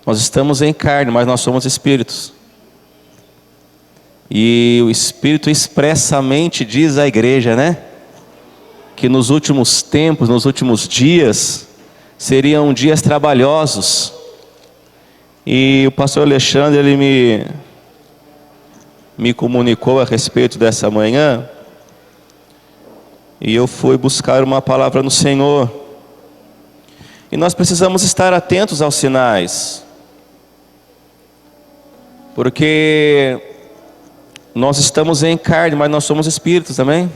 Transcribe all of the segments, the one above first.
Nós estamos em carne, mas nós somos espíritos. E o Espírito expressamente diz à igreja, né? Que nos últimos tempos, nos últimos dias, seriam dias trabalhosos. E o pastor Alexandre, ele me comunicou a respeito dessa manhã. E eu fui buscar uma palavra no Senhor. E nós precisamos estar atentos aos sinais. Porque nós estamos em carne, mas nós somos espíritos, amém?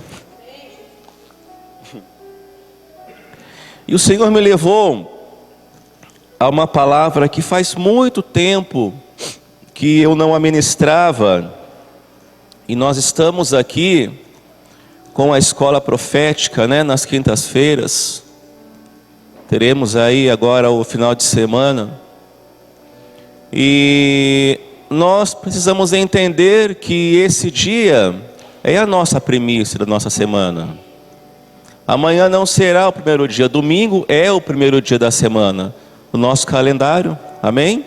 E o Senhor me levou a uma palavra que faz muito tempo que eu não a ministrava. E nós estamos aqui com a escola profética, né, nas quintas-feiras. Teremos aí agora o final de semana. E nós precisamos entender que esse dia é a nossa primícia da nossa semana. Amanhã não será o primeiro dia, domingo é o primeiro dia da semana, o nosso calendário, amém?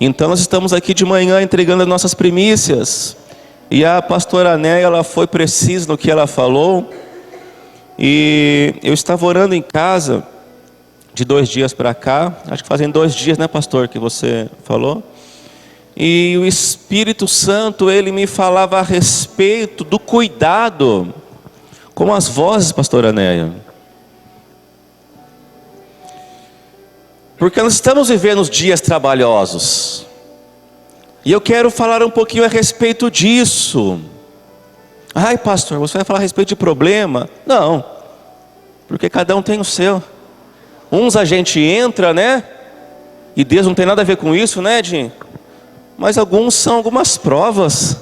Então nós estamos aqui de manhã entregando as nossas primícias. E a pastora Néia, ela foi precisa no que ela falou. E eu estava orando em casa de 2 dias para cá, acho que fazem 2 dias, né, pastor, que você falou. E o Espírito Santo, ele me falava a respeito do cuidado com as vozes, pastora Néia. Porque nós estamos vivendo os dias trabalhosos. E eu quero falar um pouquinho a respeito disso. Ai, pastor, você vai falar a respeito de problema? Não, porque cada um tem o seu. Uns a gente entra, né? E Deus não tem nada a ver com isso, né, Jim? Mas alguns são algumas provas,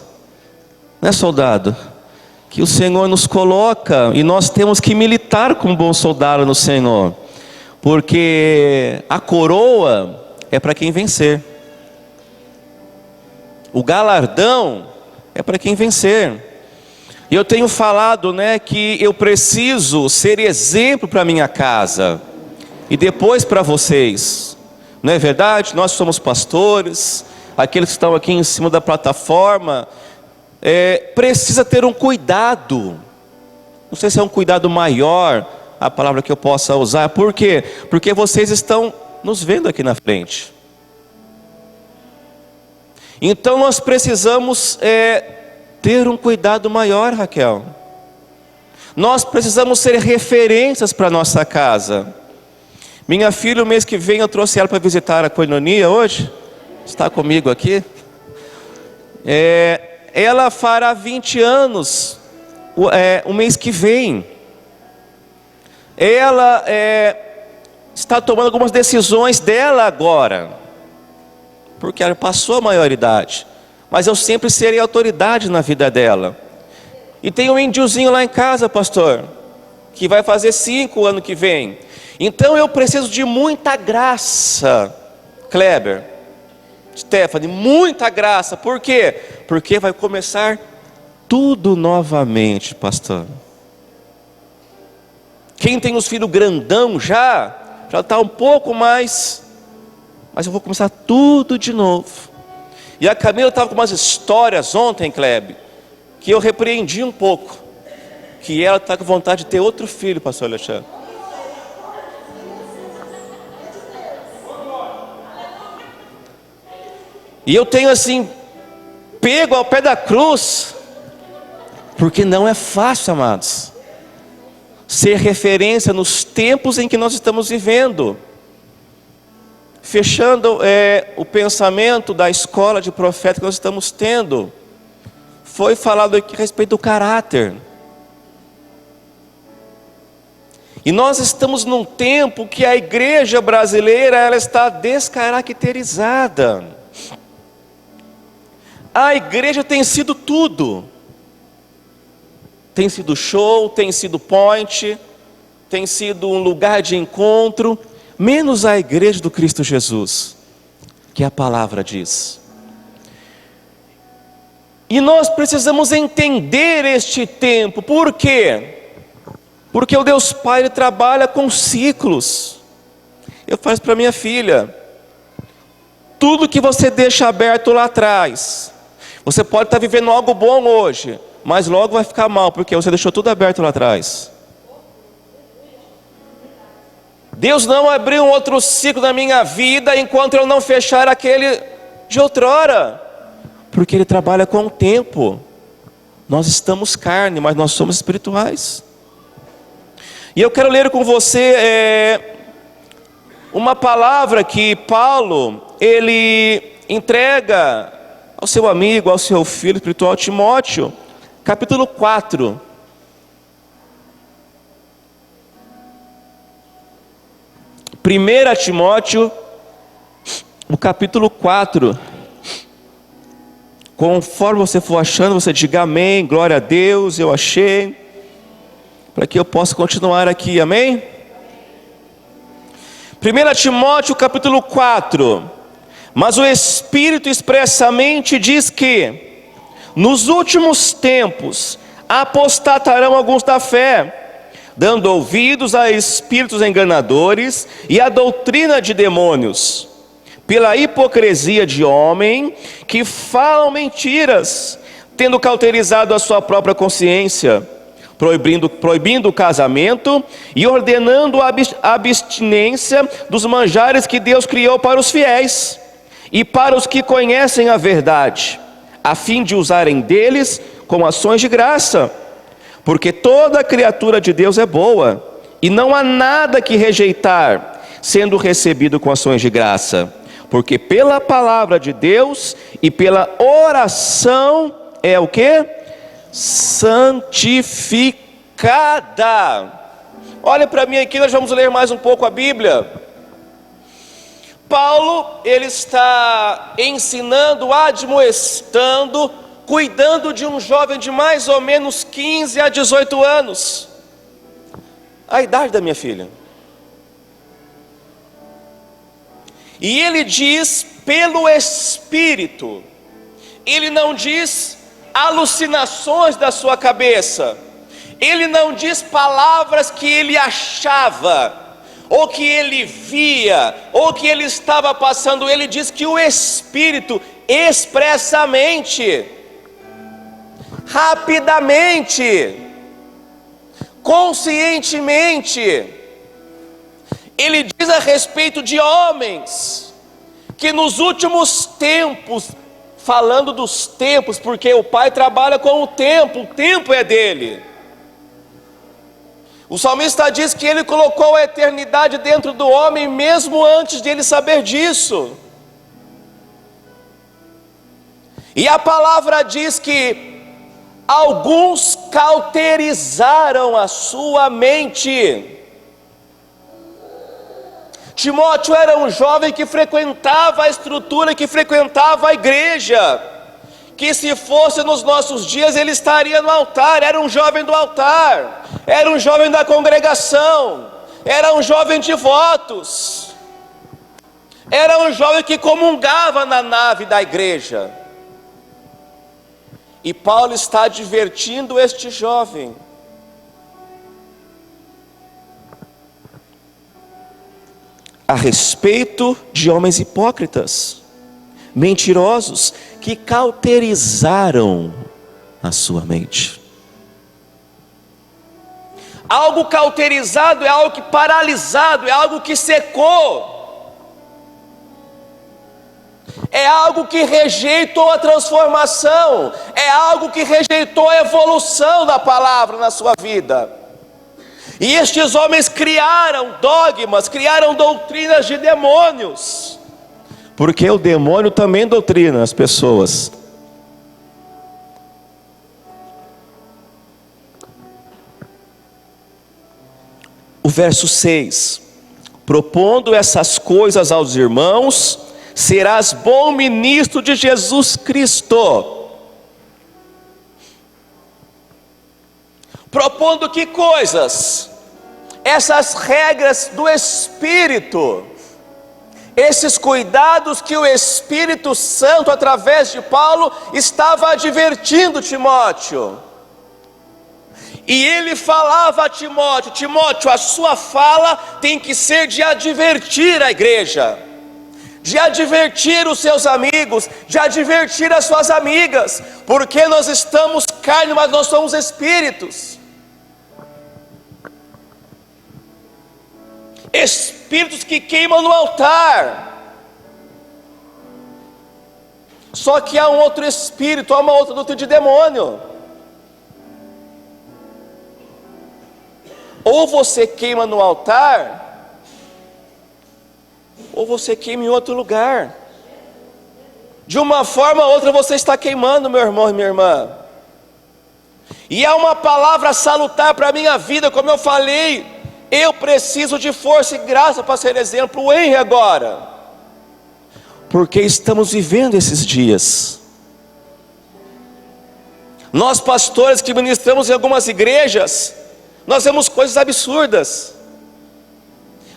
né, soldado? Que o Senhor nos coloca, e nós temos que militar como bom soldado no Senhor. Porque a coroa é para quem vencer. O galardão é para quem vencer. E eu tenho falado, né, que eu preciso ser exemplo para minha casa. E depois para vocês. Não é verdade? Nós somos pastores. Aqueles que estão aqui em cima da plataforma. Precisa ter um cuidado. Não sei se é um cuidado maior a palavra que eu possa usar. Por quê? Porque vocês estão nos vendo aqui na frente. Então nós precisamos ter um cuidado maior, Raquel. Nós precisamos ser referências para a nossa casa. Minha filha, o mês que vem, eu trouxe ela para visitar a Coinonia hoje. Está comigo aqui. Ela fará 20 anos o mês que vem. Ela está tomando algumas decisões dela agora. Porque ela passou a maioridade. Mas eu sempre serei autoridade na vida dela. E tem um índiozinho lá em casa, pastor, que vai fazer 5 ano que vem. Então eu preciso de muita graça, Kleber, Stephanie, muita graça. Por quê? Porque vai começar tudo novamente, pastor. Quem tem os filhos grandão já está um pouco mais... Mas eu vou começar tudo de novo. E a Camila estava com umas histórias ontem, Kleber, que eu repreendi um pouco. Que ela está com vontade de ter outro filho, pastor Alexandre. E eu tenho assim, pego ao pé da cruz. Porque não é fácil, amados, ser referência nos tempos em que nós estamos vivendo. Fechando o pensamento da escola de profeta que nós estamos tendo, foi falado aqui a respeito do caráter. E nós estamos num tempo que a igreja brasileira, ela está descaracterizada. A igreja tem sido tudo. Tem sido show, tem sido point, tem sido um lugar de encontro, menos a igreja do Cristo Jesus, que a palavra diz. E nós precisamos entender este tempo. Por quê? Porque o Deus Pai, Ele trabalha com ciclos. Eu faço para minha filha. Tudo que você deixa aberto lá atrás, você pode estar vivendo algo bom hoje, mas logo vai ficar mal, porque você deixou tudo aberto lá atrás. Deus não abriu um outro ciclo na minha vida enquanto eu não fechar aquele de outrora, porque Ele trabalha com o tempo. Nós estamos carne, mas nós somos espirituais. E eu quero ler com você uma palavra que Paulo, ele entrega ao seu amigo, ao seu filho espiritual Timóteo, capítulo 4. Primeira Timóteo, o capítulo 4. Conforme você for achando, você diga amém, glória a Deus, eu achei, para que eu possa continuar aqui, amém? 1 Timóteo capítulo 4. Mas o Espírito expressamente diz que nos últimos tempos apostatarão alguns da fé, dando ouvidos a espíritos enganadores e a doutrina de demônios, pela hipocrisia de homem que falam mentiras, tendo cauterizado a sua própria consciência, proibindo o casamento e ordenando a abstinência dos manjares que Deus criou para os fiéis e para os que conhecem a verdade, a fim de usarem deles com ações de graça, porque toda criatura de Deus é boa, e não há nada que rejeitar, sendo recebido com ações de graça, porque pela palavra de Deus e pela oração é o que? Santificada. Olha para mim aqui, nós vamos ler mais um pouco a Bíblia. Paulo, ele está ensinando, admoestando, cuidando de um jovem de mais ou menos 15 a 18 anos. A idade da minha filha. E ele diz pelo Espírito. Ele não diz alucinações da sua cabeça. Ele não diz palavras que ele achava, ou que ele via, ou que ele estava passando. Ele diz que o Espírito expressamente, rapidamente, conscientemente, ele diz a respeito de homens que nos últimos tempos, falando dos tempos, porque o Pai trabalha com o tempo é dele. O salmista diz que ele colocou a eternidade dentro do homem mesmo antes de ele saber disso. E a palavra diz que alguns cauterizaram a sua mente. Timóteo era um jovem que frequentava a estrutura, que frequentava a igreja, que se fosse nos nossos dias ele estaria no altar. Era um jovem do altar, era um jovem da congregação, era um jovem de votos, era um jovem que comungava na nave da igreja. E Paulo está advertindo este jovem. A respeito de homens hipócritas, mentirosos, que cauterizaram a sua mente. Algo cauterizado é algo que paralisado, é algo que secou. É algo que rejeitou a transformação, é algo que rejeitou a evolução da palavra na sua vida. E estes homens criaram dogmas, criaram doutrinas de demônios, porque o demônio também doutrina as pessoas. O verso 6: propondo essas coisas aos irmãos, serás bom ministro de Jesus Cristo. Propondo que coisas? Essas regras do Espírito, esses cuidados que o Espírito Santo, através de Paulo, estava advertindo Timóteo. E ele falava a Timóteo: Timóteo, a sua fala tem que ser de advertir a igreja, de advertir os seus amigos, de advertir as suas amigas, porque nós estamos carne, mas nós somos espíritos. Espíritos que queimam no altar. Só que há um outro espírito, há uma outra doutrina de demônio. Ou você queima no altar, ou você queima em outro lugar. De uma forma ou outra você está queimando, meu irmão e minha irmã. E há uma palavra salutar para a minha vida, como eu falei, eu preciso de força e graça para ser exemplo. O Henry agora, porque estamos vivendo esses dias. Nós pastores que ministramos em algumas igrejas, nós vemos coisas absurdas.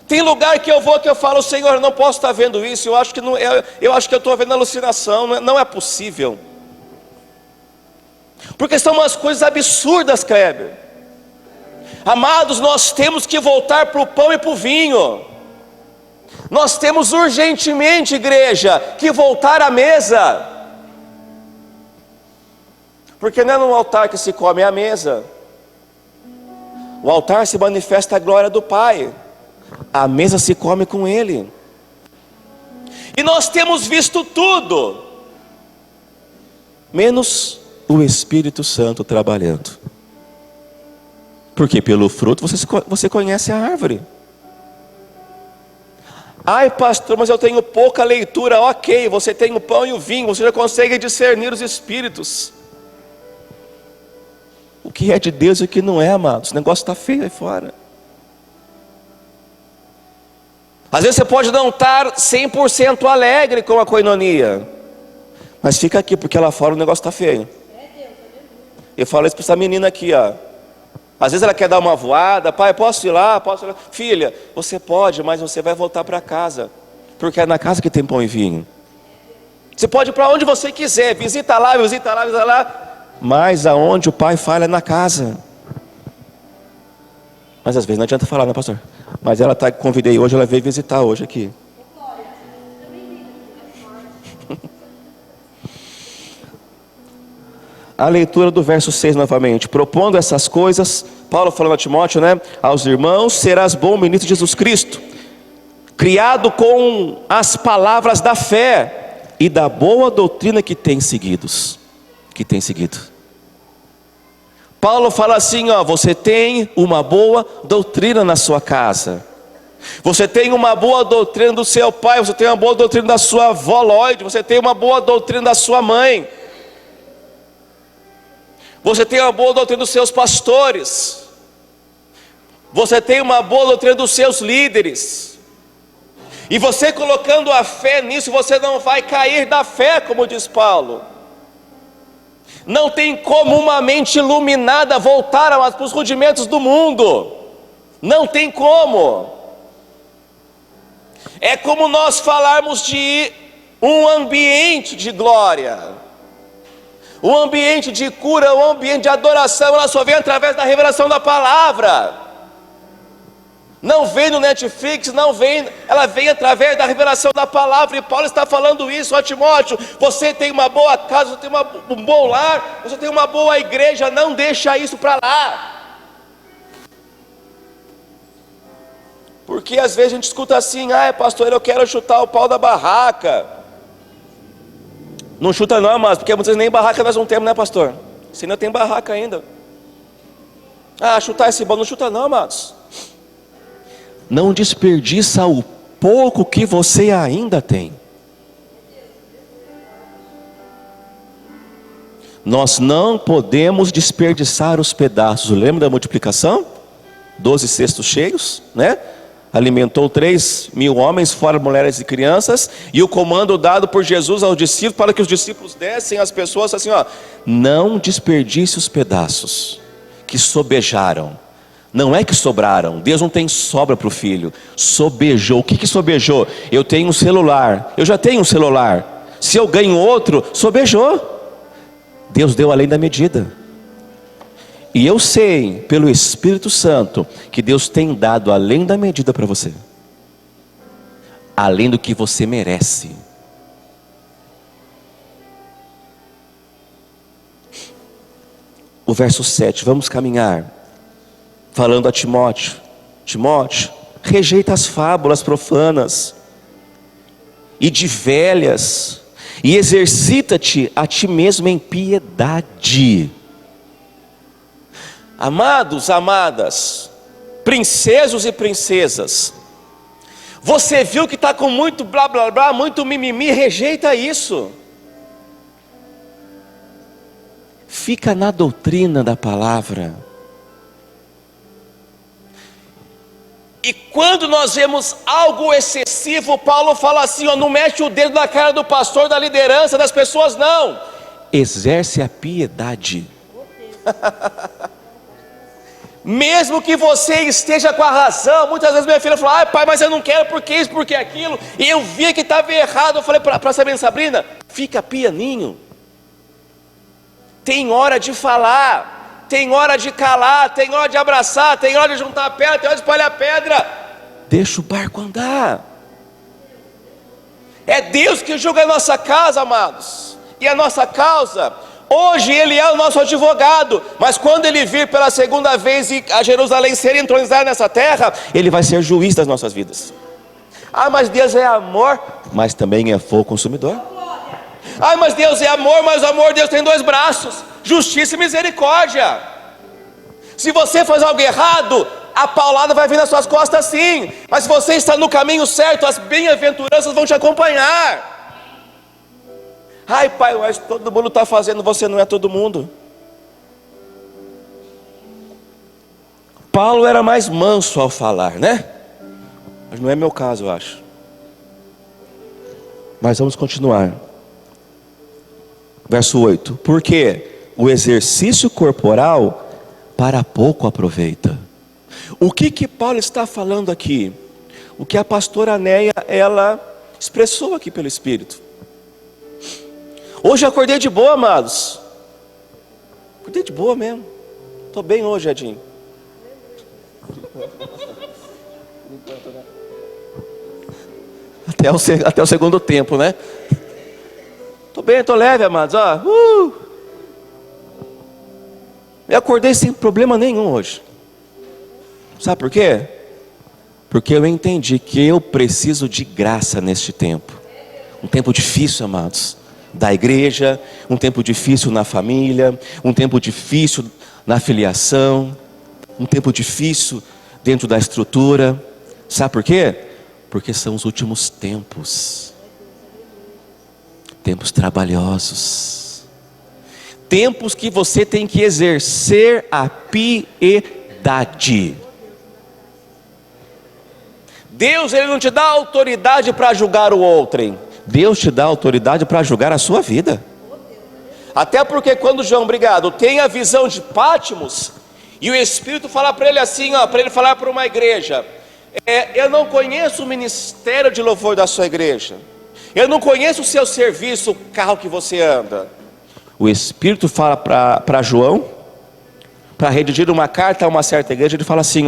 Tem lugar que eu vou que eu falo: Senhor, eu não posso estar vendo isso. Eu acho que não, eu acho que eu estou vendo alucinação. Não é possível. Porque são umas coisas absurdas, Kleber. Amados, nós temos que voltar para o pão e para o vinho. Nós temos urgentemente, igreja, que voltar à mesa. Porque não é no altar que se come, é a mesa. O altar se manifesta a glória do Pai. A mesa se come com Ele. E nós temos visto tudo, menos o Espírito Santo trabalhando. Porque pelo fruto você conhece a árvore. Ai, pastor, mas eu tenho pouca leitura. Ok, você tem o pão e o vinho, você já consegue discernir os espíritos. O que é de Deus e o que não é, amados. O negócio está feio aí fora. Às vezes você pode não estar 100% alegre com a coinonia, mas fica aqui, porque lá fora o negócio está feio. Eu falo isso para essa menina aqui, ó. Às vezes ela quer dar uma voada: pai, posso ir lá? Posso ir lá? Filha, você pode, mas você vai voltar para casa, porque é na casa que tem pão e vinho. Você pode ir para onde você quiser, visita lá, visita lá, visita lá, mas aonde o pai fala é na casa. Mas às vezes não adianta falar, né, pastor? Mas ela convidei hoje, ela veio visitar hoje aqui. A leitura do verso 6 novamente. Propondo essas coisas, Paulo falando a Timóteo, né? Aos irmãos, serás bom ministro de Jesus Cristo, criado com as palavras da fé e da boa doutrina que tem seguido. Paulo fala assim, ó: você tem uma boa doutrina na sua casa, você tem uma boa doutrina do seu pai, você tem uma boa doutrina da sua avó Lloyd, você tem uma boa doutrina da sua mãe, você tem uma boa doutrina dos seus pastores, você tem uma boa doutrina dos seus líderes. E você colocando a fé nisso, você não vai cair da fé, como diz Paulo. Não tem como uma mente iluminada voltar para os rudimentos do mundo. Não tem como. É como nós falarmos de um ambiente de glória, um ambiente de cura, um ambiente de adoração. Ela só vem através da revelação da palavra. Não vem no Netflix, não vem, ela vem através da revelação da palavra. E Paulo está falando isso a Timóteo: você tem uma boa casa, você tem um bom lar, você tem uma boa igreja, não deixa isso para lá. Porque às vezes a gente escuta assim: ah, pastor, eu quero chutar o pau da barraca. Não chuta não, mas porque muitas vezes nem barraca nós não temos, né, pastor? Você ainda tem barraca ainda. Ah, chutar esse pau, não chuta não, amados. Não desperdiça o pouco que você ainda tem. Nós não podemos desperdiçar os pedaços. Lembra da multiplicação? 12 cestos cheios, né? Alimentou 3.000 homens, fora mulheres e crianças. E o comando dado por Jesus aos discípulos, para que os discípulos dessem às pessoas assim, ó: não desperdice os pedaços que sobejaram. Não é que sobraram. Deus não tem sobra para o filho. Sobejou. O que sobejou? Eu tenho um celular. Eu já tenho um celular. Se eu ganho outro, sobejou. Deus deu além da medida. E eu sei, pelo Espírito Santo, que Deus tem dado além da medida para você. além do que você merece. O verso 7, vamos caminhar, falando a Timóteo: Timóteo, rejeita as fábulas profanas e de velhas, e exercita-te a ti mesmo em piedade. Amados, amadas, princesos e princesas, você viu que está com muito blá blá blá, muito mimimi, rejeita isso. Fica na doutrina da palavra. E quando nós vemos algo excessivo, Paulo fala assim, ó, não mete o dedo na cara do pastor, da liderança, das pessoas, não. Exerce a piedade. Mesmo que você esteja com a razão. Muitas vezes minha filha falou: ai pai, mas eu não quero porque isso, porque aquilo, e eu vi que estava errado. Eu falei para Sabrina, fica pianinho. Tem hora de falar, tem hora de calar, tem hora de abraçar, tem hora de juntar pedra, tem hora de espalhar pedra. Deixa o barco andar. É Deus que julga a nossa casa, amados, e a nossa causa. Hoje Ele é o nosso advogado, mas quando Ele vir pela segunda vez e a Jerusalém ser entronizada nessa terra, Ele vai ser juiz das nossas vidas. Ah, mas Deus é amor, mas também é fogo consumidor. Ah, mas Deus é amor, mas o amor de Deus tem dois braços: justiça e misericórdia. Se você faz algo errado, a paulada vai vir nas suas costas sim, mas se você está no caminho certo, as bem-aventuranças vão te acompanhar. Ai pai, mas todo mundo está fazendo, você não é todo mundo. Paulo era mais manso ao falar, né? Mas não é meu caso, eu acho. Mas vamos continuar. Verso 8: porque o exercício corporal para pouco aproveita. O que Paulo está falando aqui? O que a pastora Néia, ela expressou aqui pelo Espírito. Hoje eu acordei de boa, amados. Acordei de boa mesmo. Estou bem hoje, Edinho. Até o segundo tempo, né? Estou bem, estou leve, amados. Eu acordei sem problema nenhum hoje. Sabe por quê? Porque eu entendi que eu preciso de graça neste tempo. Um tempo difícil, amados, da igreja, um tempo difícil na família, um tempo difícil na filiação, um tempo difícil dentro da estrutura. Sabe por quê? Porque são os últimos tempos. Tempos trabalhosos. Tempos que você tem que exercer a piedade. Deus, Ele não te dá autoridade para julgar o outrem. Deus te dá autoridade para julgar a sua vida. Até porque quando João, obrigado, tem a visão de Pátimos, e o Espírito fala para ele assim, para ele falar para uma igreja: eu não conheço o ministério de louvor da sua igreja, eu não conheço o seu serviço, o carro que você anda. O Espírito fala para João, para redigir uma carta a uma certa igreja. Ele fala assim: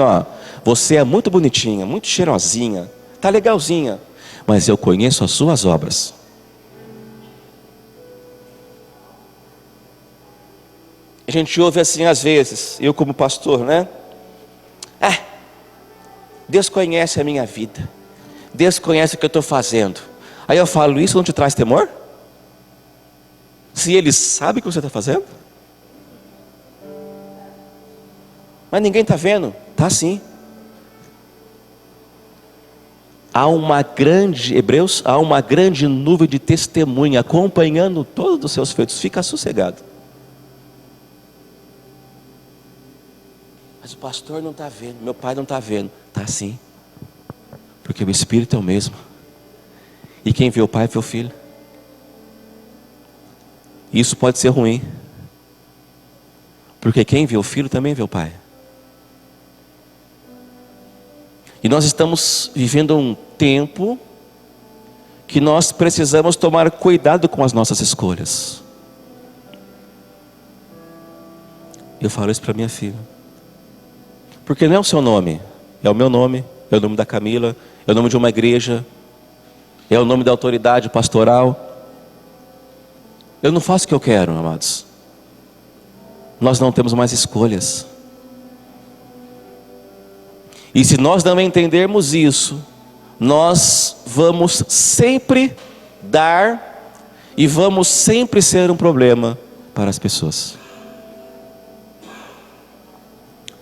você é muito bonitinha, muito cheirosinha, tá legalzinha, mas eu conheço as suas obras. A gente ouve assim às vezes, eu como pastor, né? Deus conhece a minha vida, Deus conhece o que eu estou fazendo. Aí eu falo: isso não te traz temor? Se Ele sabe o que você está fazendo? Mas ninguém está vendo. Está sim. Hebreus, há uma grande nuvem de testemunha acompanhando todos os seus feitos. Fica sossegado. Mas o pastor não está vendo, meu pai não está vendo. Está sim. Porque o Espírito é o mesmo. E quem vê o pai vê o filho. Isso pode ser ruim. Porque quem vê o filho também vê o pai. E nós estamos vivendo um tempo que nós precisamos tomar cuidado com as nossas escolhas. Eu falo isso para minha filha. Porque não é o seu nome, é o meu nome, é o nome da Camila, é o nome de uma igreja. É o nome da autoridade pastoral. Eu não faço o que eu quero, amados. Nós não temos mais escolhas. E se nós não entendermos isso, nós vamos sempre dar e vamos sempre ser um problema para as pessoas.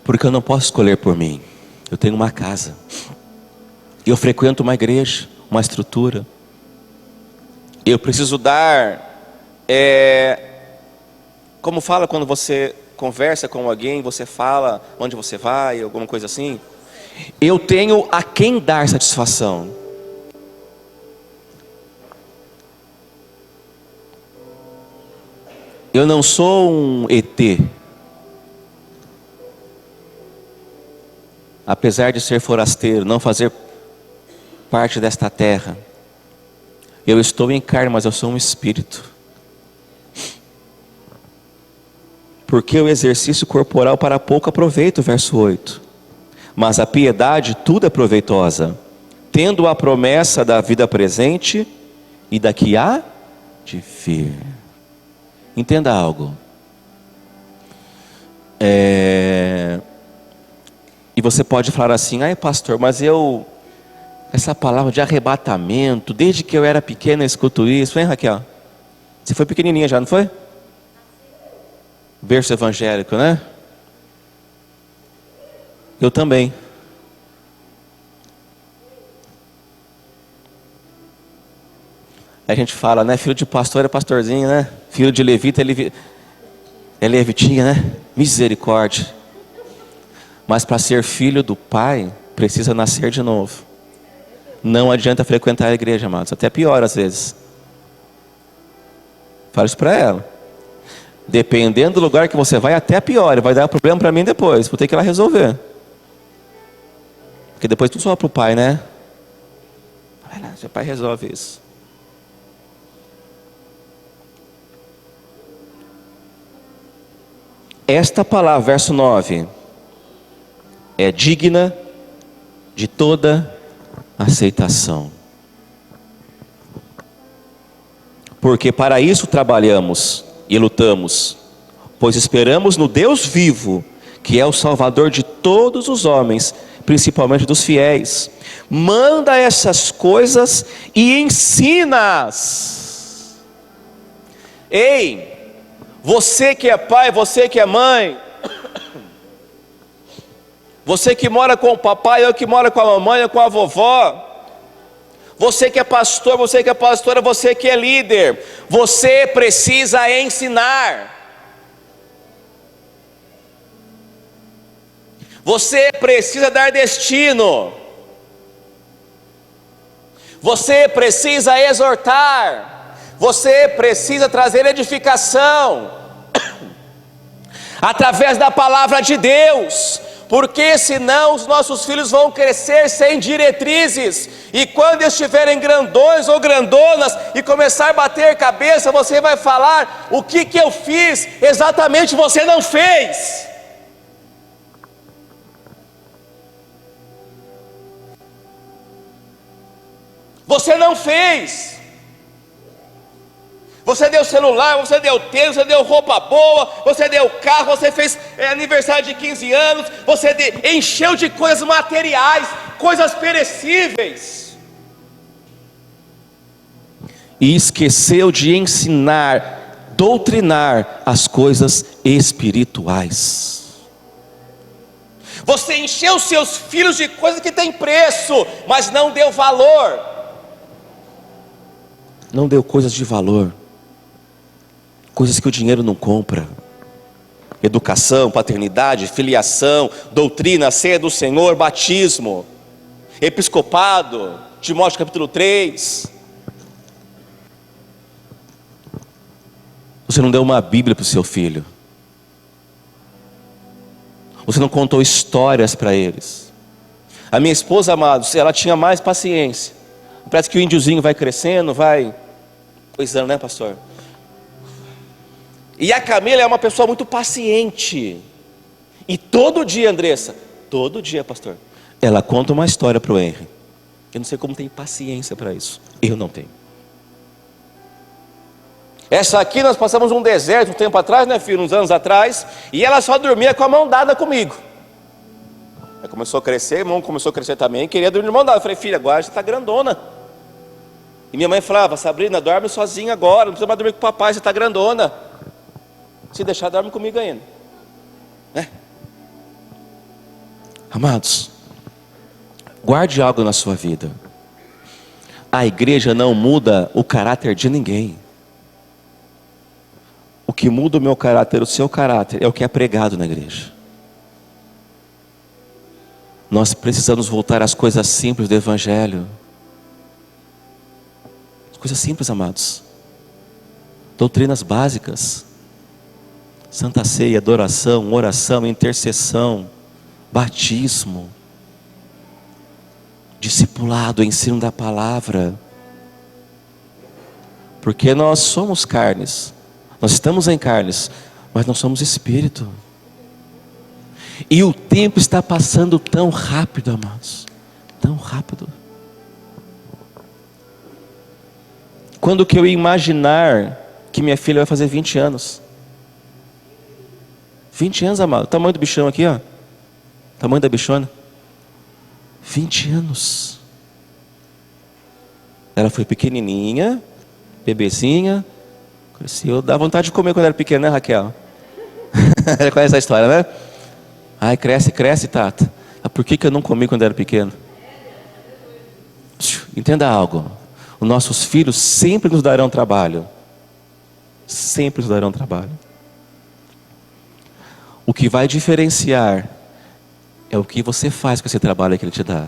Porque eu não posso escolher por mim. Eu tenho uma casa. Eu frequento uma igreja, uma estrutura. Eu preciso dar, como fala quando você conversa com alguém, você fala onde você vai, alguma coisa assim. Eu tenho a quem dar satisfação. Eu não sou um ET. Apesar de ser forasteiro, não fazer parte desta terra, eu estou em carne, mas eu sou um espírito. Porque o exercício corporal para pouco aproveito, verso 8. Mas a piedade tudo é proveitosa, tendo a promessa da vida presente e da que há de vir. Entenda algo. E você pode falar assim: ai pastor, mas essa palavra de arrebatamento, desde que eu era pequena eu escuto isso. Hein, Raquel? Você foi pequenininha já, não foi? Berço evangélico, né? Eu também. A gente fala, né? Filho de pastor é pastorzinho, né? Filho de levita é levitinha, né? Misericórdia. Mas para ser filho do pai, precisa nascer de novo. Não adianta frequentar a igreja, amados. Até pior às vezes. Fala isso para ela. Dependendo do lugar que você vai, até pior. Vai dar problema para mim depois. Vou ter que ir lá resolver. Porque depois tudo só para o pai, né? Vai lá, seu pai resolve isso. Esta palavra, verso 9, é digna de toda aceitação. Porque para isso trabalhamos e lutamos, pois esperamos no Deus vivo, que é o Salvador de todos os homens, principalmente dos fiéis. Manda essas coisas e ensina-as. Ei, você que é pai, você que é mãe, você que mora com o papai, eu que moro com a mamãe ou com a vovó, você que é pastor, você que é pastora, você que é líder, você precisa ensinar. Você precisa dar destino. Você precisa exortar. Você precisa trazer edificação através da palavra de Deus, porque senão os nossos filhos vão crescer sem diretrizes, e quando estiverem grandões ou grandonas e começar a bater cabeça, você vai falar: o que eu fiz? Exatamente, você não fez. Você não fez. Você deu celular, você deu tênis, você deu roupa boa, você deu carro, você fez aniversário de 15 anos, você encheu de coisas materiais, coisas perecíveis, e esqueceu de ensinar, doutrinar as coisas espirituais. Você encheu seus filhos de coisas que têm preço, mas não deu valor. Não deu coisas de valor. Coisas que o dinheiro não compra. Educação, paternidade, filiação, doutrina, ceia do Senhor, batismo, episcopado, Timóteo capítulo 3. Você não deu uma Bíblia para o seu filho. Você não contou histórias para eles. A minha esposa, amados, ela tinha mais paciência. Parece que o índiozinho vai crescendo, vai coisando, né, pastor? E a Camila é uma pessoa muito paciente. E todo dia, Andressa, todo dia, pastor, ela conta uma história para o Henry. Eu não sei como tem paciência para isso. Eu não tenho. Essa aqui nós passamos um deserto um tempo atrás, né, filho? Uns anos atrás. E ela só dormia com a mão dada comigo. Aí começou a crescer, irmão começou a crescer também. Queria dormir de mão dada. Eu falei, filha, agora você está grandona. E minha mãe falava, Sabrina, dorme sozinha agora. Não precisa mais dormir com o papai, você está grandona. Se deixar, dorme comigo ainda. Né? Amados, guarde algo na sua vida. A igreja não muda o caráter de ninguém. O que muda o meu caráter, o seu caráter, é o que é pregado na igreja. Nós precisamos voltar às coisas simples do Evangelho. As coisas simples, amados. Doutrinas básicas. Santa Ceia, adoração, oração, intercessão, batismo, discipulado, ensino da palavra. Porque nós somos carnes. Nós estamos em carnes, mas não somos espírito. E o tempo está passando tão rápido, amados. Tão rápido. Quando que eu ia imaginar que minha filha vai fazer 20 anos? 20 anos, amado. O tamanho do bichão aqui, ó. Tamanho da bichona. 20 anos. Ela foi pequenininha, bebezinha. Cresceu. Dá vontade de comer quando era pequena, né, Raquel? Ela conhece a história, né? Ai, cresce, cresce, Tata. Por que eu não comi quando era pequeno? Entenda algo. Os nossos filhos sempre nos darão trabalho. Sempre nos darão trabalho. O que vai diferenciar é o que você faz com esse trabalho que Ele te dá.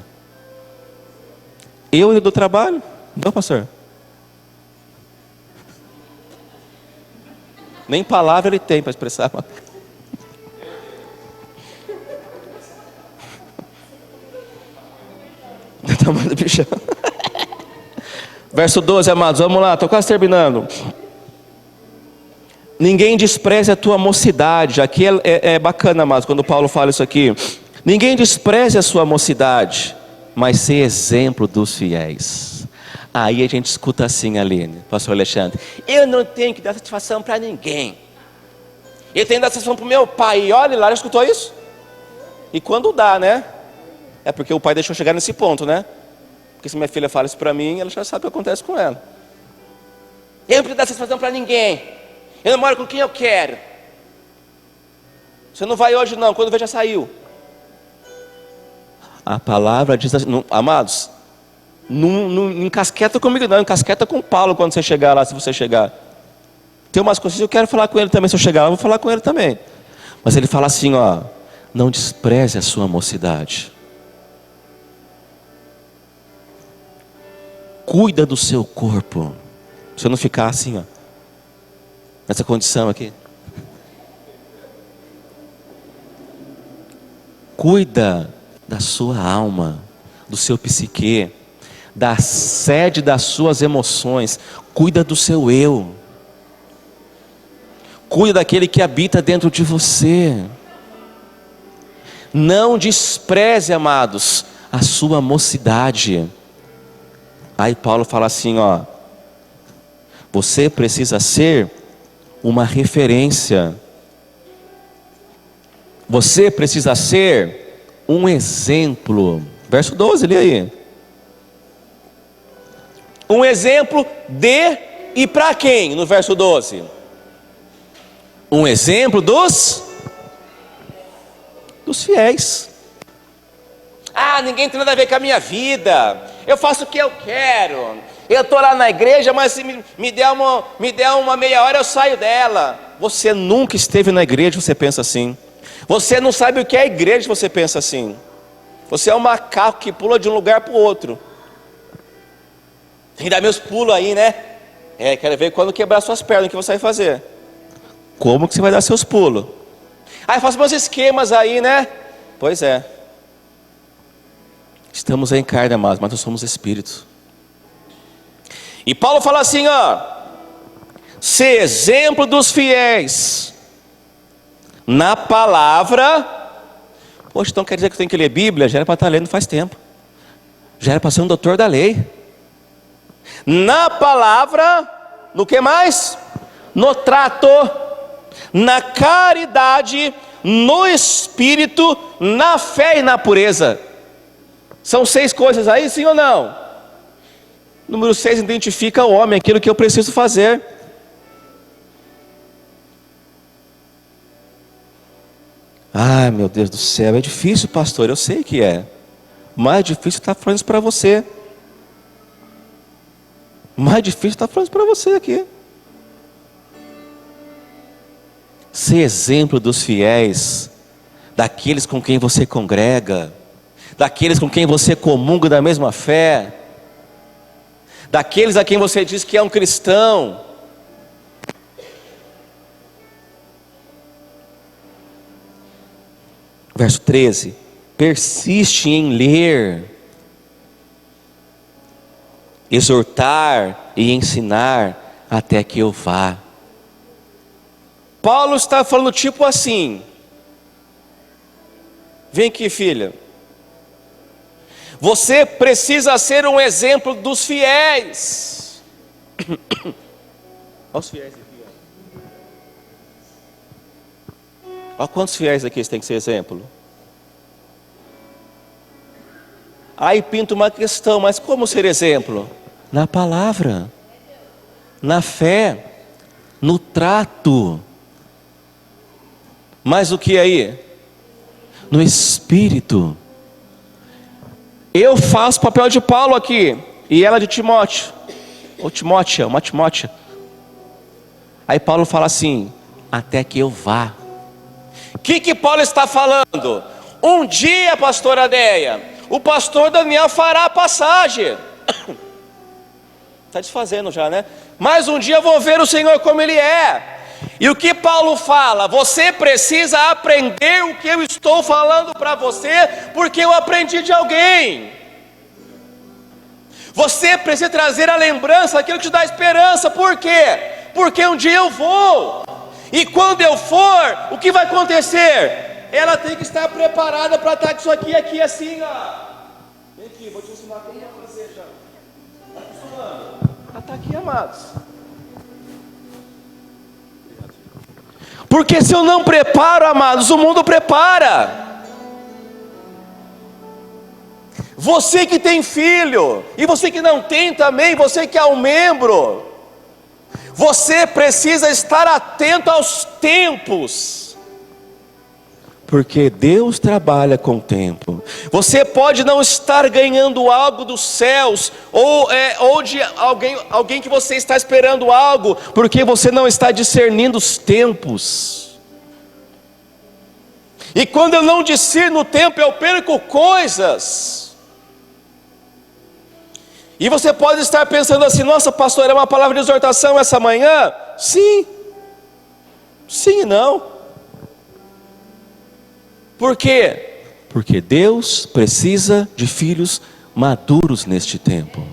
Eu lhe dou trabalho? Não, pastor. Nem palavra ele tem para expressar. Tamanho do bichão. Verso 12, amados, vamos lá, estou quase terminando. Ninguém despreze a tua mocidade. Aqui é bacana, amados, quando Paulo fala isso aqui. Ninguém despreze a sua mocidade, mas ser exemplo dos fiéis. Aí a gente escuta assim, Aline, pastor Alexandre: eu não tenho que dar satisfação para ninguém. Eu tenho que dar satisfação para o meu pai. E olha lá, já escutou isso? E quando dá, né? É porque o pai deixou chegar nesse ponto, né? Porque se minha filha fala isso para mim, ela já sabe o que acontece com ela. Eu não preciso dar satisfação para ninguém. Eu namoro com quem eu quero. Você não vai hoje não, quando vê já saiu. A palavra diz assim, não, amados, não encasqueta comigo não, encasqueta com Paulo quando você chegar lá, se você chegar. Tem umas coisas que eu quero falar com ele também, se eu chegar lá eu vou falar com ele também. Mas ele fala assim, ó: não despreze a sua mocidade. Cuida do seu corpo. Pra você não ficar assim, ó, nessa condição aqui. Cuida da sua alma, do seu psique, da sede das suas emoções. Cuida do seu eu. Cuida daquele que habita dentro de você. Não despreze, amados, a sua mocidade. Aí Paulo fala assim, ó: você precisa ser uma referência. Você precisa ser um exemplo. Verso 12, lê aí. Um exemplo de e para quem? No verso 12. Um exemplo dos fiéis. Ah, ninguém tem nada a ver com a minha vida. Eu faço o que eu quero. Eu estou lá na igreja, mas se me der uma meia hora eu saio dela. Você nunca esteve na igreja, você pensa assim. Você não sabe o que é a igreja, você pensa assim. Você é um macaco que pula de um lugar para o outro. Tem que dar meus pulos aí, né? Quero ver quando quebrar suas pernas, o que você vai fazer. Como que você vai dar seus pulos? Ah, eu faço meus esquemas aí, né? Pois é. Estamos em carne, amados, mas nós somos espíritos. E Paulo fala assim, ó: ser exemplo dos fiéis na palavra. Poxa, então quer dizer que eu tenho que ler Bíblia? Já era para estar lendo faz tempo. Já era para ser um doutor da lei. Na palavra, no que mais? No trato, na caridade, no espírito, na fé e na pureza. São 6 coisas aí, sim ou não? Número 6 identifica o homem, aquilo que eu preciso fazer. Ai, meu Deus do céu, é difícil, pastor, eu sei que é. Mais difícil estar falando isso para você. Mais difícil estar falando isso para você aqui. Ser exemplo dos fiéis, daqueles com quem você congrega, daqueles com quem você comunga da mesma fé, daqueles a quem você diz que é um cristão. Verso 13: persiste em ler, exortar e ensinar até que eu vá. Paulo está falando tipo assim: vem aqui, filha, você precisa ser um exemplo dos fiéis. Olha os fiéis aqui, olha quantos fiéis aqui você tem que ser exemplo. Aí pinta uma questão: mas como ser exemplo? Na palavra, na fé, no trato. Mas o que aí? No espírito. Eu faço o papel de Paulo aqui, e ela de Timóteo, ou Timótea, uma Timótea. Aí Paulo fala assim: até que eu vá. O que Paulo está falando? Um dia, pastora Deia, o pastor Daniel fará a passagem. Está desfazendo já, né? Mas um dia eu vou ver o Senhor como Ele é. E o que Paulo fala? Você precisa aprender o que eu estou falando para você, porque eu aprendi de alguém. Você precisa trazer a lembrança aquilo que te dá esperança. Por quê? Porque um dia eu vou. E quando eu for, o que vai acontecer? Ela tem que estar preparada para estar com isso aqui assim, ó. Vem aqui, vou te ensinar como fazer já. Está acostumando? Ela está aqui, amados. Porque se eu não preparo, amados, o mundo prepara. Você que tem filho, e você que não tem também, você que é um membro, você precisa estar atento aos tempos, porque Deus trabalha com o tempo. Você pode não estar ganhando algo dos céus, ou de alguém que você está esperando algo, porque você não está discernindo os tempos. E quando eu não discerno o tempo, eu perco coisas. E você pode estar pensando assim: nossa, pastor, é uma palavra de exortação essa manhã? Sim. Sim e não. Por quê? Porque Deus precisa de filhos maduros neste tempo,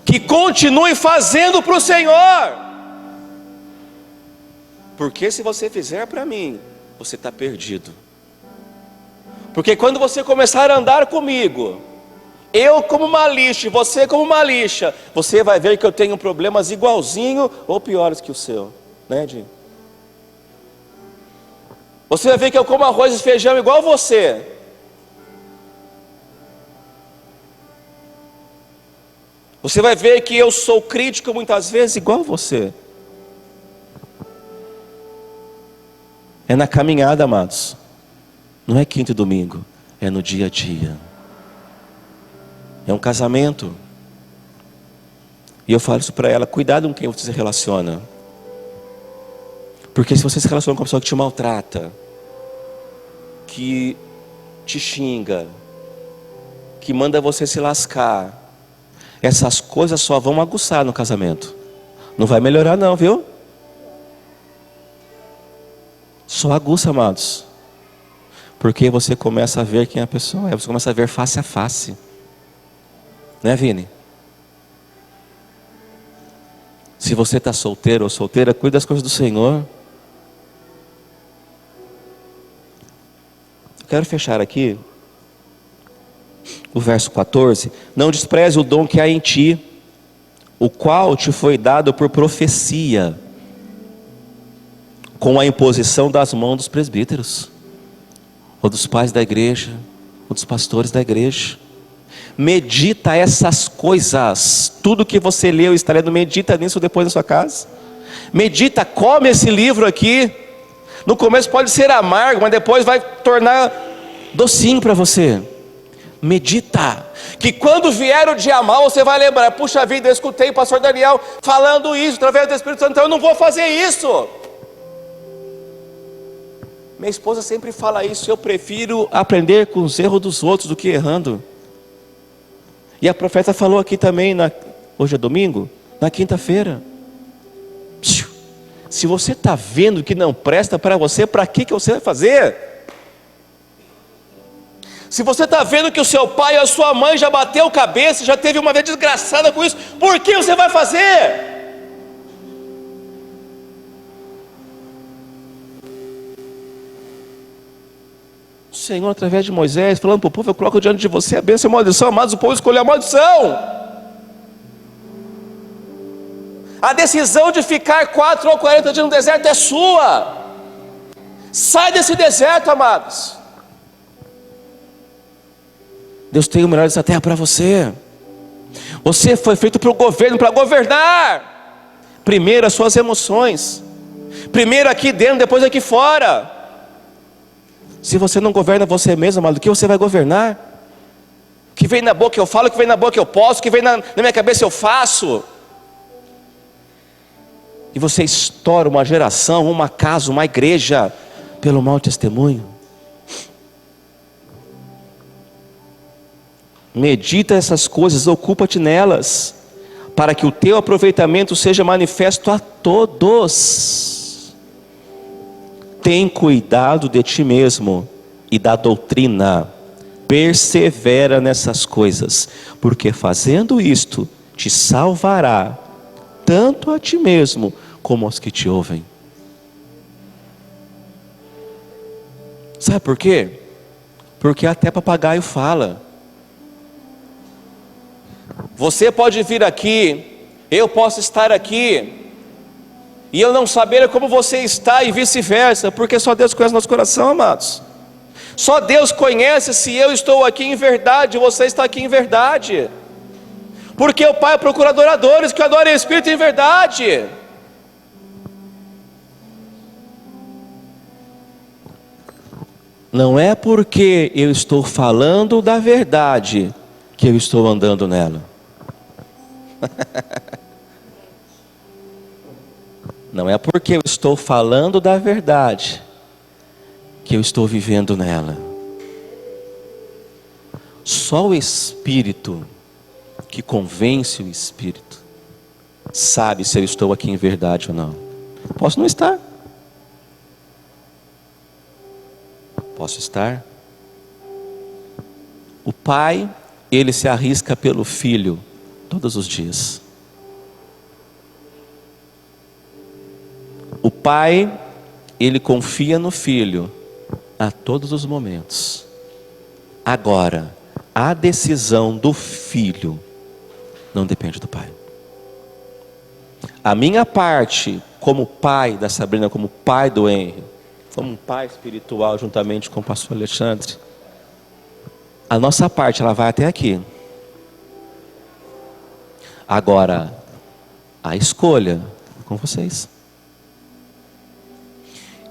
que continue fazendo para o Senhor. Porque se você fizer para mim, você está perdido. Porque quando você começar a andar comigo, eu como uma lixa, você como uma lixa, você vai ver que eu tenho problemas igualzinho ou piores que o seu, né, Di? Você vai ver que eu como arroz e feijão igual você. Você vai ver que eu sou crítico muitas vezes igual você. É na caminhada, amados. Não é quinta e domingo, é no dia a dia. É um casamento. E eu falo isso para ela: cuidado com quem você se relaciona. Porque se você se relaciona com uma pessoa que te maltrata, que te xinga, que manda você se lascar, essas coisas só vão aguçar no casamento. Não vai melhorar não, viu? Só aguça, amados. Porque você começa a ver quem a pessoa é. Você começa a ver face a face. Né, Vini? Se você está solteiro ou solteira, cuide das coisas do Senhor. Quero fechar aqui O verso 14: não despreze o dom que há em ti, o qual te foi dado por profecia, com a imposição das mãos dos presbíteros, ou dos pais da igreja, ou dos pastores da igreja. Medita essas coisas, tudo que você leu e está lendo, medita nisso depois na sua casa. Medita, come esse livro aqui. No começo pode ser amargo, mas depois vai tornar docinho para você. Medita, que quando vier o dia mal, você vai lembrar: puxa vida, eu escutei o pastor Daniel falando isso através do Espírito Santo, então eu não vou fazer isso. Minha esposa sempre fala isso: eu prefiro aprender com os erros dos outros do que errando. E a profeta falou aqui também, hoje é domingo, na quinta-feira: se você está vendo que não presta para você, para que você vai fazer? Se você está vendo que o seu pai ou a sua mãe já bateu cabeça, já teve uma vida desgraçada com isso, por que você vai fazer? O Senhor, através de Moisés, falando para o povo: eu coloco diante de você a bênção e a maldição. Amados, o povo escolheu a maldição. A decisão de ficar 4 ou 40 dias no deserto é sua. Sai desse deserto, amados. Deus tem o melhor dessa terra para você. Você foi feito para o governo, para governar. Primeiro as suas emoções, primeiro aqui dentro, depois aqui fora. Se você não governa você mesmo, amado, o que você vai governar? O que vem na boca eu falo, o que vem na boca eu posso, o que vem na minha cabeça eu faço. E você estoura uma geração, uma casa, uma igreja, pelo mau testemunho. Medita essas coisas, ocupa-te nelas, para que o teu aproveitamento seja manifesto a todos. Tem cuidado de ti mesmo e da doutrina, persevera nessas coisas, porque fazendo isto, te salvará, tanto a ti mesmo, como aos que te ouvem. Sabe por quê? Porque até papagaio fala. Você pode vir aqui, eu posso estar aqui, e eu não saber como você está, e vice-versa, porque só Deus conhece nosso coração, amados. Só Deus conhece se eu estou aqui em verdade, você está aqui em verdade. Porque o Pai procura adoradores que adorem o Espírito em verdade. Não é porque eu estou falando da verdade que eu estou andando nela. Não é porque eu estou falando da verdade que eu estou vivendo nela. Só o Espírito que convence o Espírito sabe se eu estou aqui em verdade ou não. Posso não estar. Posso estar. O pai, ele se arrisca pelo filho todos os dias. O pai, ele confia no filho a todos os momentos. Agora, a decisão do filho não depende do pai. A minha parte, como pai da Sabrina, como pai do Henry, como um pai espiritual juntamente com o pastor Alexandre, a nossa parte, ela vai até aqui. Agora, a escolha é com vocês.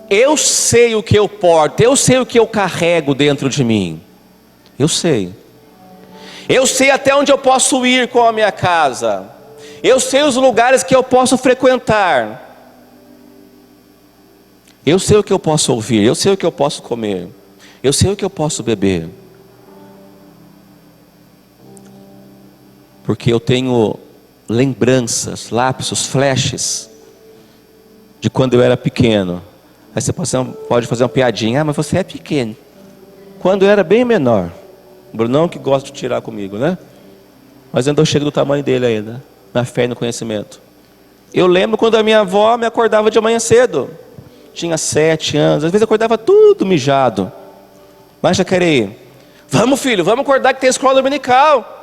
Eu sei o que eu porto, eu sei o que eu carrego dentro de mim. Eu sei. Eu sei até onde eu posso ir com a minha casa. Eu sei os lugares que eu posso frequentar. Eu sei o que eu posso ouvir, eu sei o que eu posso comer, eu sei o que eu posso beber. Porque eu tenho lembranças, lapsos, flashes de quando eu era pequeno. Aí você pode fazer uma piadinha: ah, mas você é pequeno. Quando eu era bem menor. O Brunão que gosta de tirar comigo, né? Mas ainda eu chego do tamanho dele ainda, na fé e no conhecimento. Eu lembro quando a minha avó me acordava de manhã cedo. Tinha 7 anos, às vezes eu acordava tudo mijado. Mas Jacareí, Vamos, filho, vamos acordar que tem escola dominical.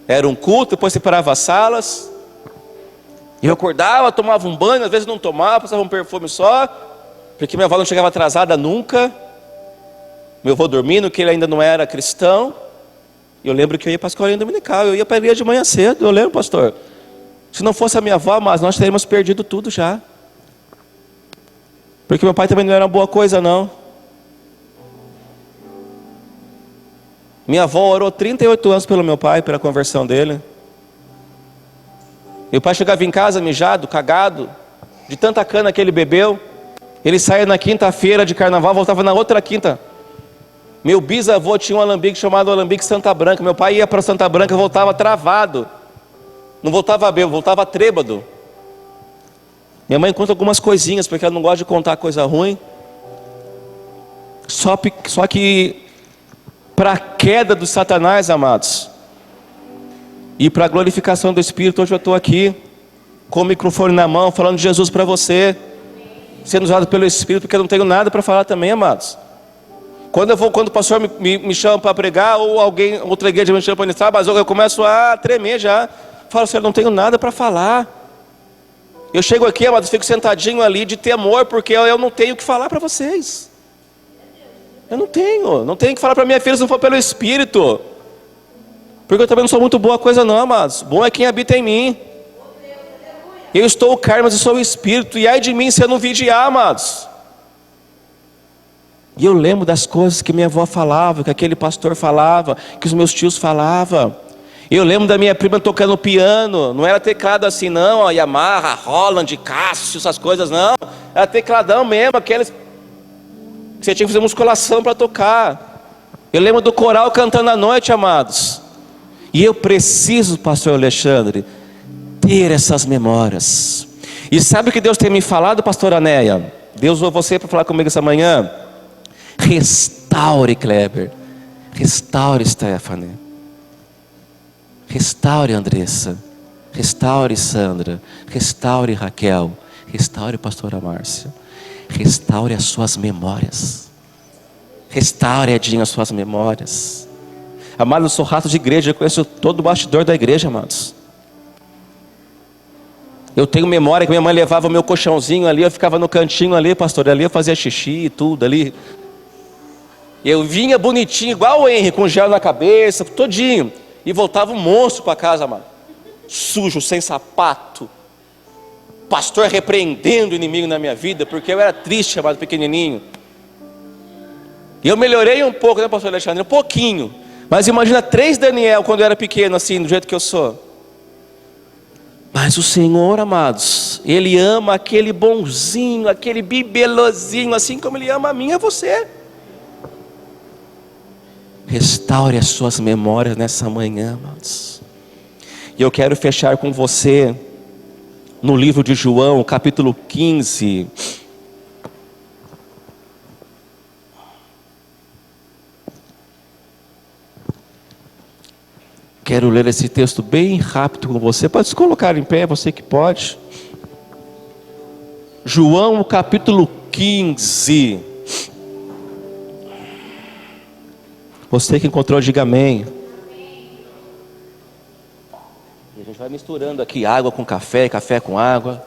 Era um culto, depois separava as salas. E eu acordava, tomava um banho, às vezes não tomava, passava um perfume só, porque minha avó não chegava atrasada nunca. Meu avô dormindo, que ele ainda não era cristão. E eu lembro que eu ia para a escolinha dominical, eu ia para a igreja de manhã cedo. Eu lembro, pastor, se não fosse a minha avó, mas nós teríamos perdido tudo já. Porque meu pai também não era uma boa coisa, não. Minha avó orou 38 anos pelo meu pai, pela conversão dele. Meu pai chegava em casa mijado, cagado, de tanta cana que ele bebeu. Ele saía na quinta-feira de carnaval, voltava na outra quinta. Meu bisavô tinha um alambique chamado Alambique Santa Branca. Meu pai ia para Santa Branca e voltava travado. Não voltava bêbado, voltava trêbado. Minha mãe conta algumas coisinhas, porque ela não gosta de contar coisa ruim. Só que para a queda do Satanás, amados, e para a glorificação do Espírito, hoje eu estou aqui, com o microfone na mão, falando de Jesus para você, sendo usado pelo Espírito, porque eu não tenho nada para falar também, amados. Quando o pastor me chama para pregar, ou outra igreja me chama para ministrar, mas eu começo a tremer já. Falo, Senhor, não tenho nada para falar. Eu chego aqui, amados, fico sentadinho ali de temor, porque eu não tenho o que falar para vocês. Eu não tenho que falar para minha filha se não for pelo Espírito. Porque eu também não sou muito boa coisa não, amados. Bom é quem habita em mim. Eu estou o carne, mas eu sou o Espírito. E ai de mim se eu não vigiar, amados. E eu lembro das coisas que minha avó falava, que aquele pastor falava, que os meus tios falavam. Eu lembro da minha prima tocando piano. Não era teclado assim não, ó, Yamaha, Roland, Cássio, essas coisas não. Era tecladão mesmo, aqueles que você tinha que fazer musculação para tocar. Eu lembro do coral cantando à noite, amados. E eu preciso, pastor Alexandre, ter essas memórias. E sabe o que Deus tem me falado, pastor Anéia? Deus usou você para falar comigo essa manhã. Restaure, Kleber. Restaure, Stephanie. Restaure, Andressa. Restaure, Sandra. Restaure, Raquel. Restaure, pastora Márcia. Restaure as suas memórias. Restaure, Edinho, as suas memórias. Amados, eu sou rato de igreja, eu conheço todo o bastidor da igreja, amados. Eu tenho memória que minha mãe levava o meu colchãozinho ali, eu ficava no cantinho ali, pastor, ali eu fazia xixi e tudo ali. Eu vinha bonitinho, igual o Henry, com gel na cabeça, todinho. E voltava um monstro para casa, amado. Sujo, sem sapato. Pastor repreendendo o inimigo na minha vida, porque eu era triste, amado, pequenininho. E eu melhorei um pouco, né, pastor Alexandre? Um pouquinho. Mas imagina 3 Daniel quando eu era pequeno, assim, do jeito que eu sou. Mas o Senhor, amados, Ele ama aquele bonzinho, aquele bibelozinho, assim como Ele ama a mim e a você. Restaure as suas memórias nessa manhã, amados. E eu quero fechar com você no livro de João, capítulo 15. Quero ler esse texto bem rápido com você. Pode se colocar em pé, você que pode. João, capítulo 15. Você que encontrou, diga amém. E a gente vai misturando aqui água com café, café com água.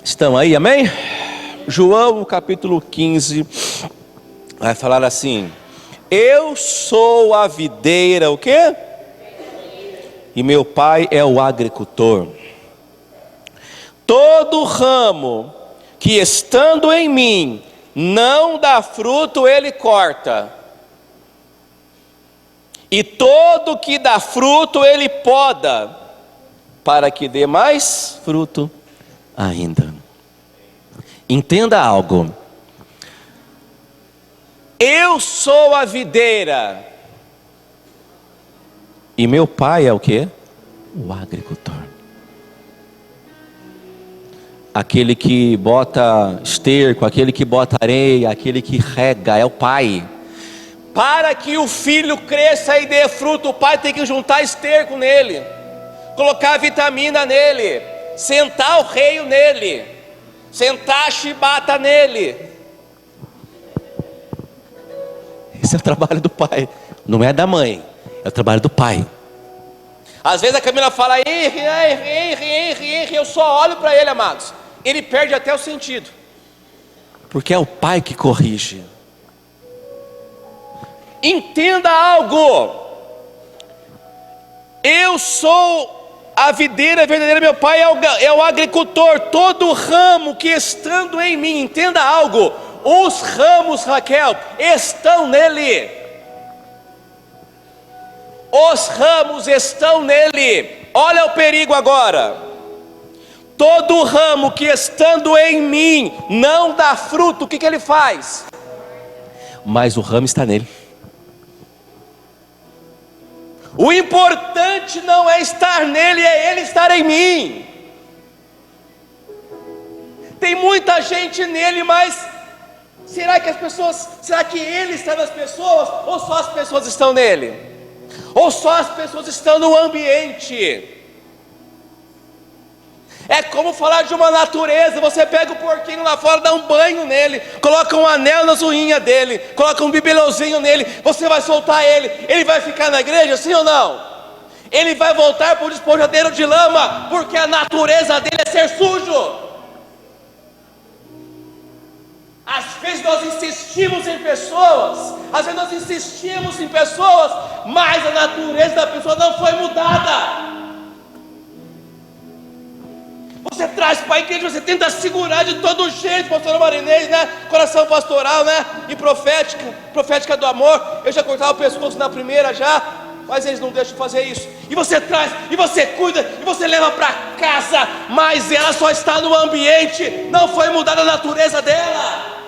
Estão aí, amém? João, capítulo 15. Vai falar assim: eu sou a videira, o quê? E meu pai é o agricultor. Todo ramo que estando em mim não dá fruto, ele corta. E todo que dá fruto, ele poda, para que dê mais fruto ainda. Entenda algo. Eu sou a videira. E meu pai é o quê? O agricultor. Aquele que bota esterco, aquele que bota areia, aquele que rega, é o pai. Para que o filho cresça e dê fruto, o pai tem que juntar esterco nele, colocar vitamina nele, sentar o reio nele, sentar a chibata nele. Esse é o trabalho do pai, não é da mãe, é o trabalho do pai. Às vezes a Camila fala, Henry, eu só olho para ele, amados. Ele perde até o sentido, porque é o pai que corrige. Entenda algo, eu sou a videira verdadeira, meu pai é o agricultor. Todo ramo que estando em mim, entenda algo, os ramos, Raquel, estão nele. Os ramos estão nele. Olha o perigo agora. Todo ramo que estando em mim não dá fruto, o que ele faz? Mas o ramo está nele. O importante não é estar nele, é ele estar em mim. Tem muita gente nele, mas será que ele está nas pessoas? Ou só as pessoas estão nele? Ou só as pessoas estão no ambiente? É como falar de uma natureza. Você pega o porquinho lá fora, dá um banho nele, coloca um anel nas unhas dele, coloca um bibelôzinho nele, você vai soltar ele vai ficar na igreja, sim ou não? Ele vai voltar para o despojadeiro de lama, porque a natureza dele é ser sujo. Às vezes nós insistimos em pessoas, mas a natureza da pessoa não foi mudada. Você traz para a igreja, você tenta segurar de todo jeito, pastora Marinês, né? Coração pastoral, né? E profética do amor. Eu já cortava o pescoço na primeira já, mas eles não deixam fazer isso. E você traz, e você cuida, e você leva para casa, mas ela só está no ambiente, não foi mudada a natureza dela.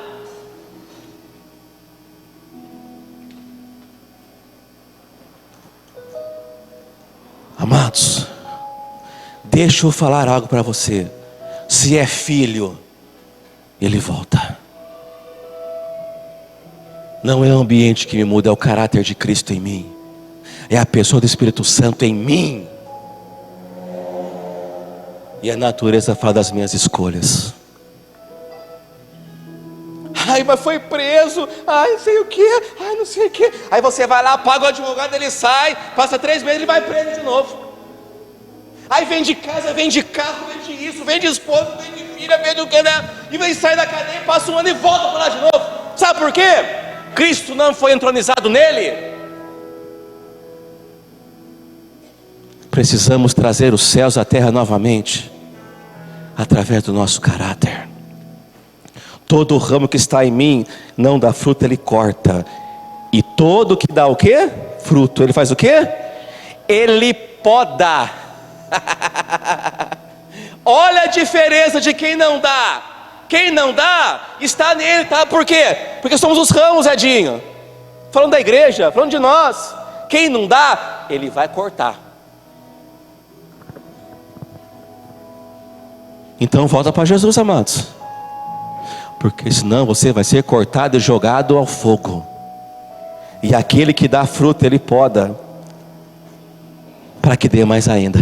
Amados, deixa eu falar algo para você. Se é filho, ele volta. Não é o ambiente que me muda, é o caráter de Cristo em mim, é a pessoa do Espírito Santo em mim. E a natureza fala das minhas escolhas. Ai, mas foi preso, ai não sei o que, ai não sei o que. Aí você vai lá, paga o advogado, ele sai, passa 3 meses, ele vai preso de novo. Aí vende casa, vende carro, vende isso, vende esposa, vende filha, vende o que, né? E vem sair da cadeia, passa um ano e volta para lá de novo. Sabe por quê? Cristo não foi entronizado nele. Precisamos trazer os céus à terra novamente, através do nosso caráter. Todo ramo que está em mim não dá fruto, ele corta. E todo que dá o quê? Fruto, ele faz o quê? Ele poda. Olha a diferença de quem não dá. Quem não dá, está nele, tá? Por quê? Porque somos os ramos, Edinho. Falando da igreja, falando de nós. Quem não dá, ele vai cortar. Então volta para Jesus, amados. Porque senão você vai ser cortado e jogado ao fogo. E aquele que dá fruto, ele poda, para que dê mais ainda.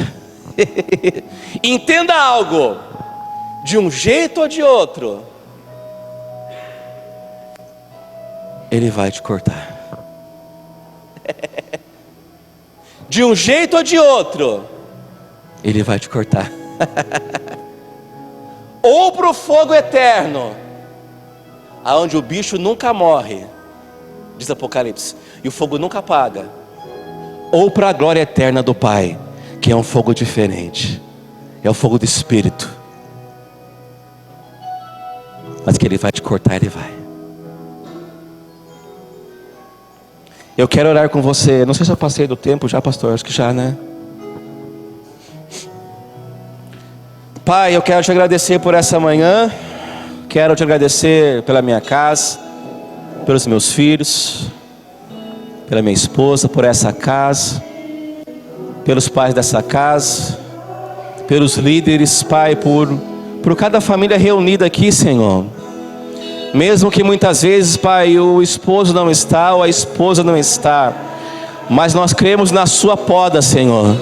Entenda algo, de um jeito ou de outro, ele vai te cortar. De um jeito ou de outro, ele vai te cortar. Ou para o fogo eterno, aonde o bicho nunca morre, diz Apocalipse, e o fogo nunca apaga. Ou para a glória eterna do Pai, que é um fogo diferente, é o fogo do Espírito, mas que ele vai te cortar, ele vai. Eu quero orar com você. Não sei se eu passei do tempo já, pastor, acho que já, né? Pai, eu quero te agradecer por essa manhã. Quero te agradecer pela minha casa, pelos meus filhos, pela minha esposa, por essa casa, pelos pais dessa casa, pelos líderes, Pai, por cada família reunida aqui, Senhor. Mesmo que muitas vezes, Pai, o esposo não está ou a esposa não está, mas nós cremos na sua poda, Senhor.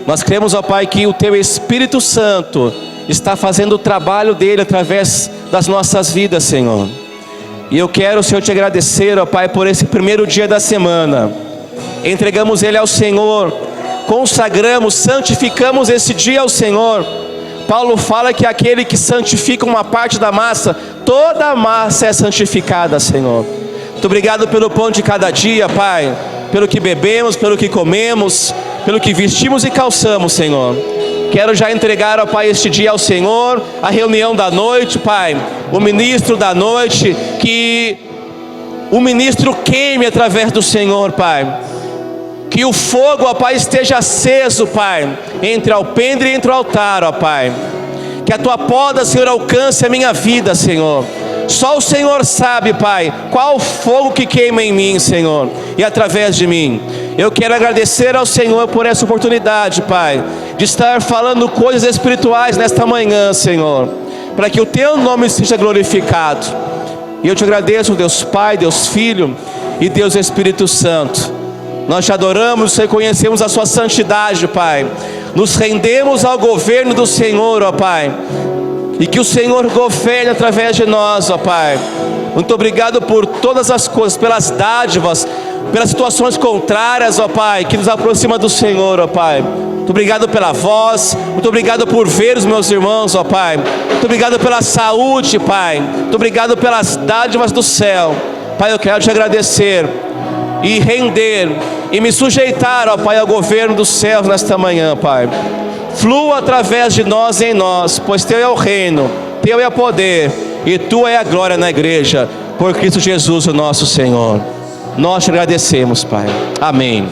Nós cremos, ó Pai, que o Teu Espírito Santo está fazendo o trabalho dele através das nossas vidas, Senhor. E eu quero, Senhor, te agradecer, ó Pai, por esse primeiro dia da semana. Entregamos ele ao Senhor, consagramos, santificamos esse dia ao Senhor. Paulo fala que aquele que santifica uma parte da massa, toda a massa é santificada, Senhor. Muito obrigado pelo pão de cada dia, Pai, pelo que bebemos, pelo que comemos, pelo que vestimos e calçamos, Senhor. Quero já entregar, ó Pai, este dia ao Senhor, a reunião da noite, Pai, o ministro da noite, que o ministro queime através do Senhor, Pai. Que o fogo, ó Pai, esteja aceso, Pai, entre o alpendre e entre o altar, ó Pai. Que a Tua poda, Senhor, alcance a minha vida, Senhor. Só o Senhor sabe, Pai, qual o fogo que queima em mim, Senhor, e através de mim. Eu quero agradecer ao Senhor por essa oportunidade, Pai, de estar falando coisas espirituais nesta manhã, Senhor, para que o Teu nome seja glorificado. E eu te agradeço, Deus Pai, Deus Filho e Deus Espírito Santo. Nós te adoramos, reconhecemos a sua santidade, Pai. Nos rendemos ao governo do Senhor, ó Pai. E que o Senhor governe através de nós, ó Pai. Muito obrigado por todas as coisas, pelas dádivas, pelas situações contrárias, ó Pai, que nos aproxima do Senhor, ó Pai. Muito obrigado pela voz, muito obrigado por ver os meus irmãos, ó Pai. Muito obrigado pela saúde, Pai. Muito obrigado pelas dádivas do céu. Pai, eu quero te agradecer e render e me sujeitar, ó Pai, ao governo dos céus nesta manhã, Pai. Flua através de nós e em nós, pois Teu é o reino, Teu é o poder e Tua é a glória na igreja, por Cristo Jesus, o nosso Senhor. Nós te agradecemos, Pai. Amém.